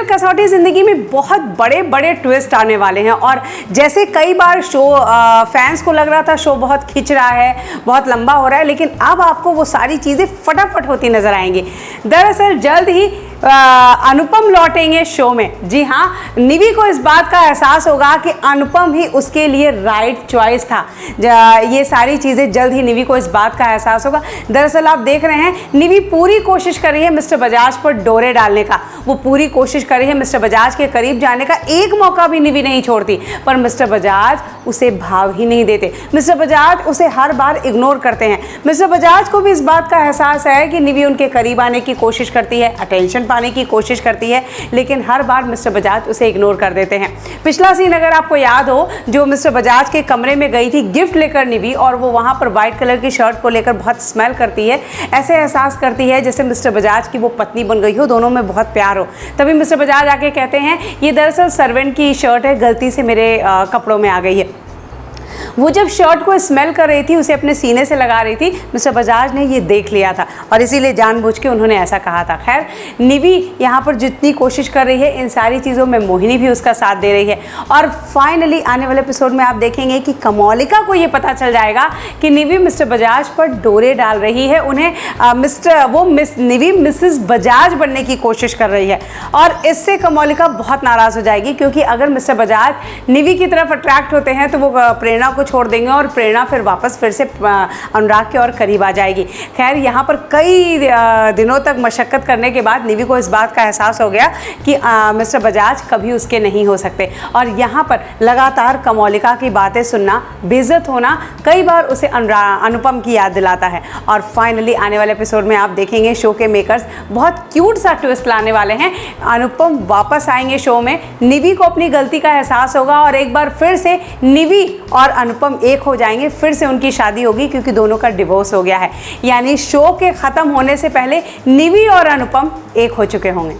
Serial कसौटी ज़िंदगी में बहुत बड़े बड़े ट्विस्ट आने वाले हैं और जैसे कई बार शो फैंस को लग रहा था शो बहुत खिंच रहा है, बहुत लंबा हो रहा है, लेकिन अब आपको वो सारी चीज़ें फटाफट होती नजर आएंगी। दरअसल जल्द ही अनुपम लौटेंगे शो में। जी हाँ, निवी को इस बात का एहसास होगा कि अनुपम ही उसके लिए राइट चॉइस था। ये सारी चीज़ें जल्द ही निवी को इस बात का एहसास होगा। दरअसल आप देख रहे हैं निवी पूरी कोशिश कर रही है मिस्टर बजाज पर डोरे डालने का, वो पूरी कोशिश कर रही है मिस्टर बजाज के करीब जाने का, एक मौका भी निवी नहीं छोड़ती, पर मिस्टर बजाज उसे भाव ही नहीं देते। मिस्टर बजाज उसे हर बार इग्नोर करते हैं। मिस्टर बजाज को भी इस बात का एहसास है कि निवी उनके करीब आने की कोशिश करती है, अटेंशन पाने की कोशिश करती है, लेकिन हर बार मिस्टर बजाज उसे इग्नोर कर देते हैं। पिछला सीन अगर आपको याद हो, जो मिस्टर बजाज के कमरे में गई थी गिफ्ट लेकर निवी, और वो वहां पर व्हाइट कलर की शर्ट को लेकर बहुत स्मेल करती है, ऐसे एहसास करती है जैसे मिस्टर बजाज की वो पत्नी बन गई हो, दोनों में बहुत प्यार हो। तभी मिस्टर बजाज आके कहते हैं ये दरअसल सर्वेंट की शर्ट है, गलती से मेरे कपड़ों में आ गई है। वो जब शर्ट को स्मेल कर रही थी, उसे अपने सीने से लगा रही थी, मिस्टर बजाज ने ये देख लिया था और इसीलिए जानबूझ के उन्होंने ऐसा कहा था। खैर, निवी यहाँ पर जितनी कोशिश कर रही है, इन सारी चीज़ों में मोहिनी भी उसका साथ दे रही है और फाइनली आने वाले एपिसोड में आप देखेंगे कि कमौलिका को ये पता चल जाएगा कि निवी मिस्टर बजाज पर डोरे डाल रही है, उन्हें निवी मिसेस बजाज बनने की कोशिश कर रही है और इससे कमौलिका बहुत नाराज़ हो जाएगी, क्योंकि अगर मिस्टर बजाज निवी की तरफ अट्रैक्ट होते हैं तो वो प्रेरणा को छोड़ देंगे और प्रेरणा फिर से अनुराग के और करीब आ जाएगी। खैर, यहाँ पर कई दिनों तक मशक्कत करने के बाद निवी को इस बात का एहसास हो गया कि मिस्टर बजाज कभी उसके नहीं हो सकते और यहाँ पर लगातार कमौलिका की बातें सुनना, बेइज्जत होना कई बार उसे अनुपम की याद दिलाता है। और फाइनली आने वाले एपिसोड में आप देखेंगे शो के मेकर्स बहुत क्यूट सा ट्विस्ट लाने वाले हैं। अनुपम वापस आएंगे शो में, निवी को अपनी गलती का एहसास होगा और एक बार फिर से निवी और अनुपम एक हो जाएंगे, फिर से उनकी शादी होगी क्योंकि दोनों का डिवोर्स हो गया है। यानी शो के ख़त्म होने से पहले निवी और अनुपम एक हो चुके होंगे।